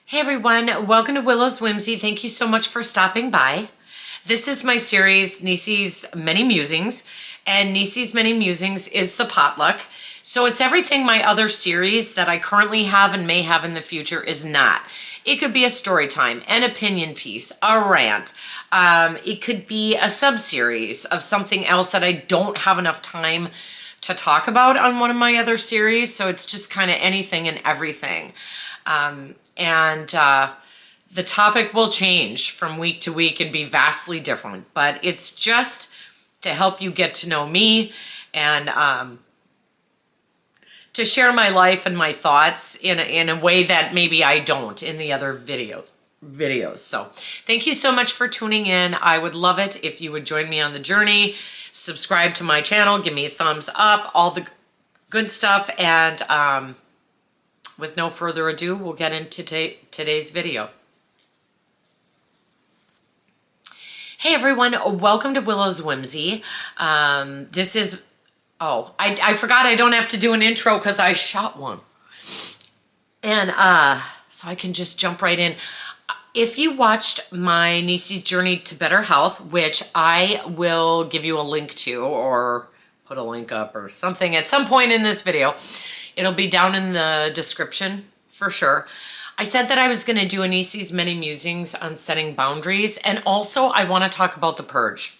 Hey everyone, welcome to Willow's Whimsy. Thank you so much for stopping by. This is my series, Neecie's Many Musings, and Neecie's Many Musings is the potluck. So it's everything my other series that I currently have and may have in the future is not. It could be a story time, an opinion piece, a rant. It could be a sub-series of something else that I don't have enough time to talk about on one of my other series. So it's just kind of anything and everything. The topic will change from week to week and be vastly different, but it's just to help you get to know me and to share my life and my thoughts in a way that maybe I don't in the other videos. So thank you so much for tuning in. I would love it if you would join me on the journey. Subscribe to my channel, give me a thumbs up, all the good stuff, and with no further ado, we'll get into today's video. Hey everyone, welcome to Willow's Whimsy. This is, I forgot I don't have to do an intro because I shot one. And so I can just jump right in. If you watched my Neecie's Journey to Better Health, which I will give you a link to or put a link up or something at some point in this video, it'll be down in the description for sure. I said that I was going to do a Neecie's Many Musings on setting boundaries, and also I want to talk about the Purge.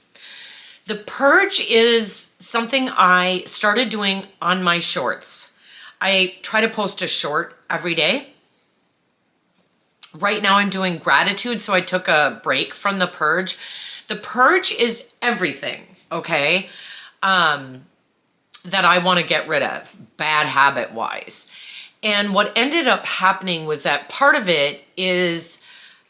The Purge is something I started doing on my shorts. I try to post a short every day. Right now I'm doing gratitude, so I took a break from the Purge. The Purge is everything, okay? That I want to get rid of, bad habit wise. And what ended up happening was that part of it is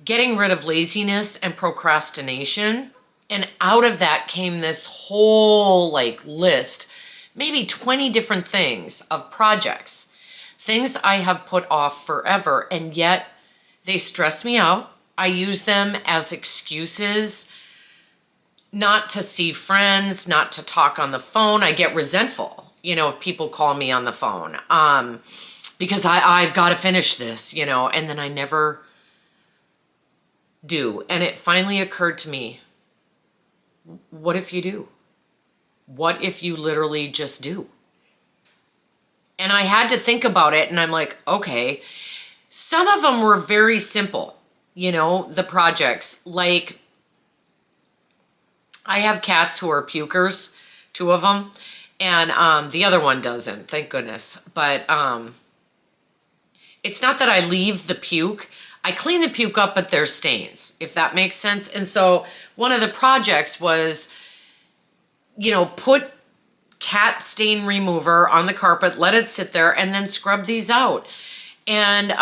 getting rid of laziness and procrastination. And out of that came this whole list, maybe 20 different things of projects, things I have put off forever, and yet they stress me out. I use them as excuses not to see friends, not to talk on the phone. I get resentful, if people call me on the phone, because I've got to finish this, and then I never do. And it finally occurred to me, what if you do? What if you literally just do? And I had to think about it, and I'm like, okay, some of them were very simple, the projects, like I have cats who are pukers, 2 of them, and the other one doesn't, thank goodness. But it's not that I leave the puke. I clean the puke up, but there's stains, if that makes sense. And so one of the projects was, put cat stain remover on the carpet, let it sit there, and then scrub these out. And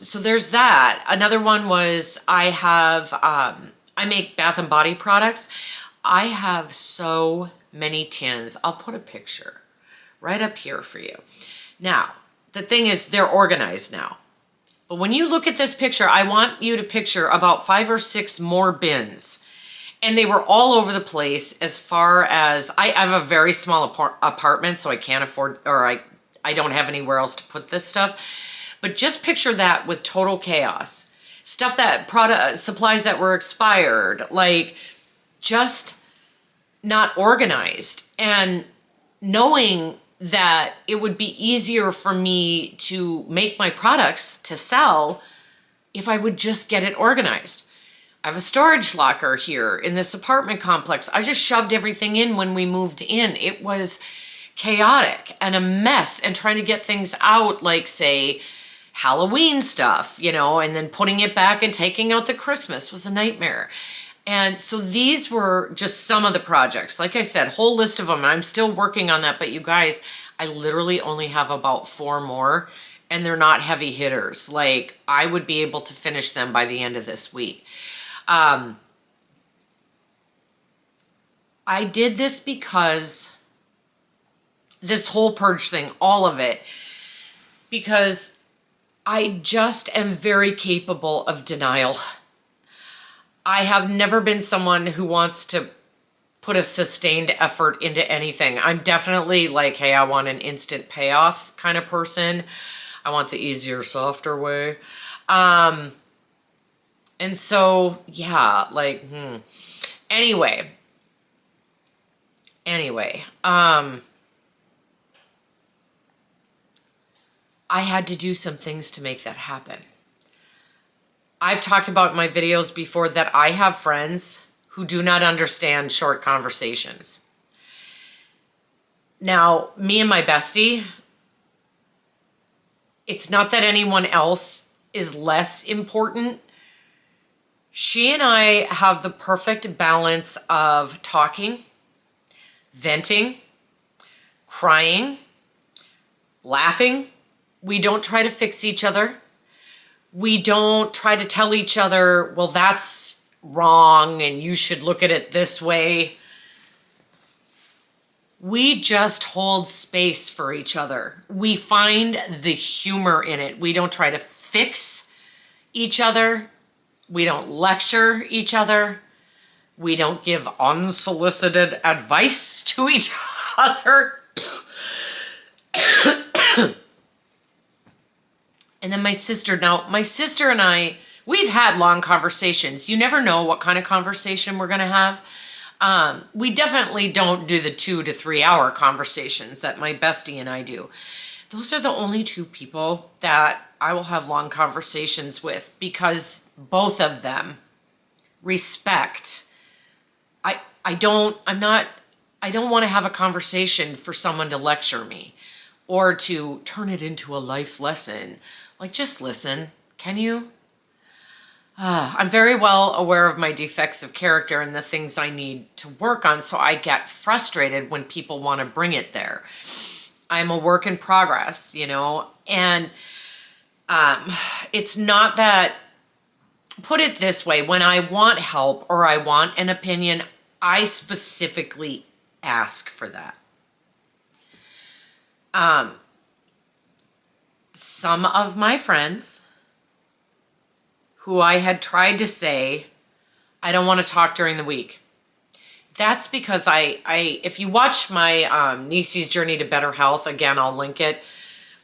so there's that. Another one was I make Bath and Body products. I have so many tins. I'll put a picture right up here for you. Now, the thing is, they're organized now. But when you look at this picture, I want you to picture about 5 or 6 more bins. And they were all over the place as far as, I have a very small apartment, so I can't afford, or I don't have anywhere else to put this stuff. But just picture that with total chaos. Stuff that, supplies that were expired, just not organized, and knowing that it would be easier for me to make my products to sell if I would just get it organized. I have a storage locker here in this apartment complex. I just shoved everything in when we moved in. It was chaotic and a mess, and trying to get things out, say Halloween stuff, and then putting it back and taking out the Christmas was a nightmare. And so these were just some of the projects. Like I said, whole list of them. I'm still working on that, but you guys, I literally only have about 4 more, and they're not heavy hitters. I would be able to finish them by the end of this week. I did this because this whole Purge thing, all of it, because I just am very capable of denial. I have never been someone who wants to put a sustained effort into anything. I'm definitely hey, I want an instant payoff kind of person. I want the easier, softer way. And so, yeah, like, anyway, I had to do some things to make that happen. I've talked about in my videos before that I have friends who do not understand short conversations. Now, me and my bestie, it's not that anyone else is less important. She and I have the perfect balance of talking, venting, crying, laughing. We don't try to fix each other. We don't try to tell each other, well, that's wrong and you should look at it this way. We just hold space for each other. We find the humor in it. We don't try to fix each other. We don't lecture each other. We don't give unsolicited advice to each other. And then my sister and I, we've had long conversations. You never know what kind of conversation we're going to have. We definitely don't do the 2 to 3 hour conversations that my bestie and I do. Those are the only two people that I will have long conversations with because both of them respect. I don't want to have a conversation for someone to lecture me or to turn it into a life lesson. Like, just listen, can you? I'm very well aware of my defects of character and the things I need to work on, so I get frustrated when people want to bring it there. I'm a work in progress, and it's not that, put it this way, when I want help or I want an opinion, I specifically ask for that. Some of my friends who I had tried to say, I don't want to talk during the week. That's because if you watch my Neecie's Journey to Better Health, again, I'll link it.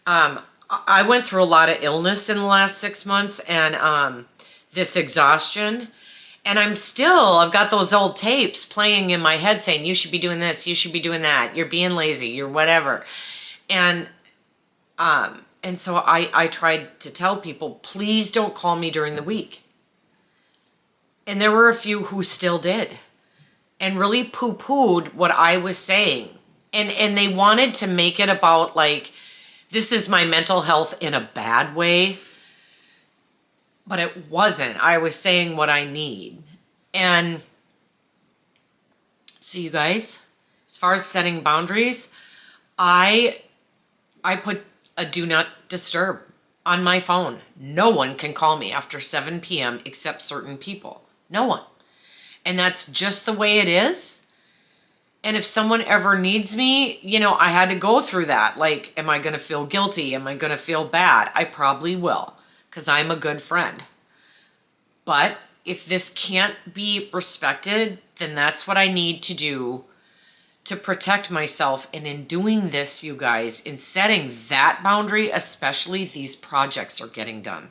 I went through a lot of illness in the last 6 months and this exhaustion. And I've got those old tapes playing in my head saying, you should be doing this, you should be doing that, you're being lazy, you're whatever. And so I tried to tell people, please don't call me during the week. And there were a few who still did and really poo-pooed what I was saying. And they wanted to make it about like, this is my mental health in a bad way. But it wasn't. I was saying what I need. And so you guys, as far as setting boundaries, I put a do not disturb on my phone. No one can call me after 7 p.m. except certain people. No one. And that's just the way it is. And if someone ever needs me, I had to go through that. Like, am I going to feel guilty? Am I going to feel bad? I probably will, because I'm a good friend. But if this can't be respected, then that's what I need to do to protect myself. And in doing this, you guys, in setting that boundary, especially, these projects are getting done.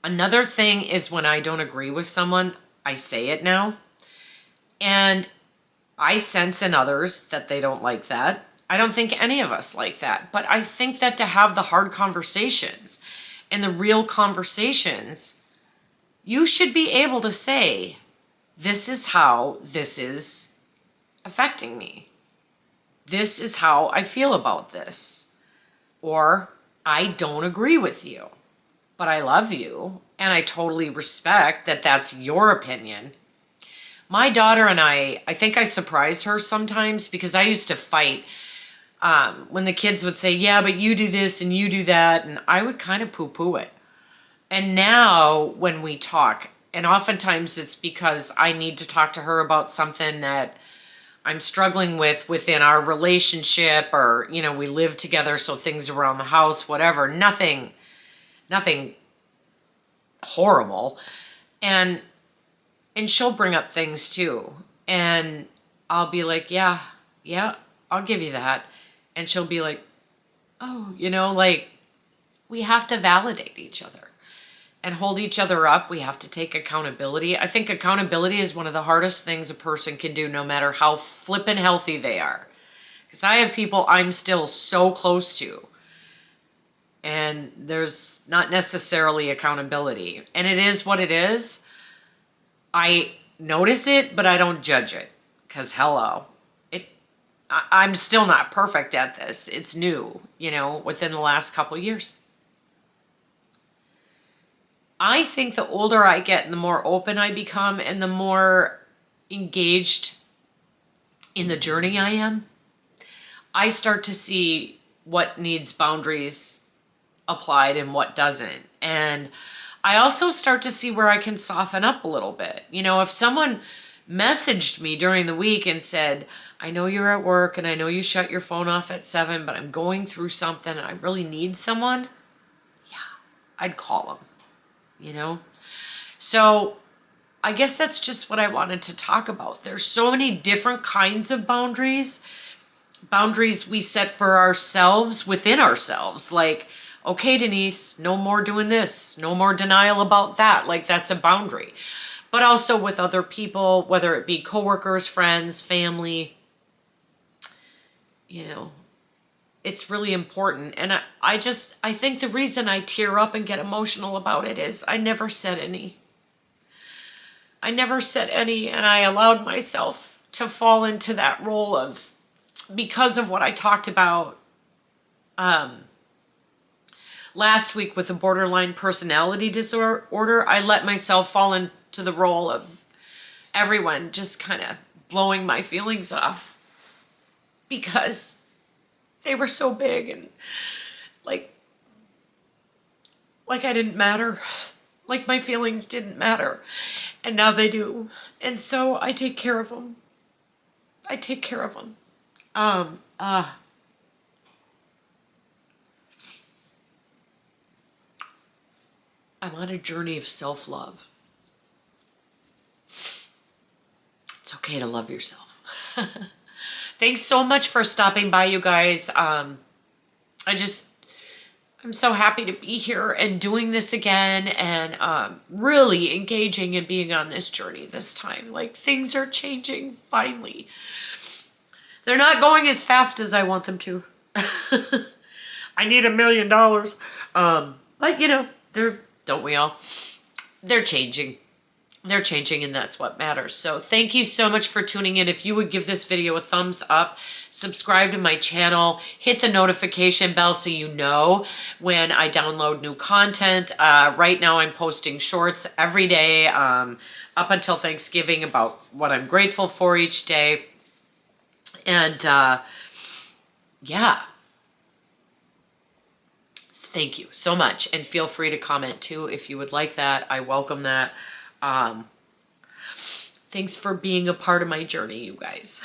Another thing is when I don't agree with someone, I say it now. And I sense in others that they don't like that. I don't think any of us like that. But I think that to have the hard conversations and the real conversations, you should be able to say, this is how this is affecting me. This is how I feel about this. Or, I don't agree with you, but I love you, and I totally respect that that's your opinion. My daughter and I think I surprise her sometimes because I used to fight when the kids would say, yeah, but you do this and you do that, and I would kind of poo-poo it. And now when we talk, and oftentimes it's because I need to talk to her about something that I'm struggling with within our relationship, or, we live together, so things around the house, whatever, nothing horrible. And she'll bring up things too. And I'll be like, yeah, I'll give you that. And she'll be like, oh, we have to validate each other and hold each other up. We have to take accountability. I think accountability is one of the hardest things a person can do, no matter how flippin' healthy they are. Because I have people I'm still so close to, and there's not necessarily accountability. And it is what it is. I notice it, but I don't judge it. Because hello, I'm still not perfect at this. It's new, within the last couple years. I think the older I get and the more open I become and the more engaged in the journey I am, I start to see what needs boundaries applied and what doesn't. And I also start to see where I can soften up a little bit. If someone messaged me during the week and said, I know you're at work and I know you shut your phone off at 7, but I'm going through something and I really need someone, yeah, I'd call them. So I guess that's just what I wanted to talk about. There's so many different kinds of boundaries we set for ourselves within ourselves. Like, okay, Denise, no more doing this, no more denial about that. Like, that's a boundary. But also with other people, whether it be coworkers, friends, family, it's really important. And I think the reason I tear up and get emotional about it is I never said any. And I allowed myself to fall into that role of, because of what I talked about last week with the borderline personality disorder, I let myself fall into the role of everyone just kind of blowing my feelings off because they were so big and like I didn't matter. Like my feelings didn't matter. And now they do. And so I take care of them. I'm on a journey of self-love. It's okay to love yourself. Thanks so much for stopping by, you guys. I'm so happy to be here and doing this again and really engaging and being on this journey this time. Like, things are changing finally. They're not going as fast as I want them to. I need $1 million. But don't we all? They're changing. And that's what matters. So thank you so much for tuning in. If you would give this video a thumbs up, subscribe to my channel, hit the notification bell so you know when I download new content. Right now I'm posting shorts every day up until Thanksgiving about what I'm grateful for each day. And yeah. Thank you so much. And feel free to comment too if you would like that. I welcome that. Thanks for being a part of my journey, you guys.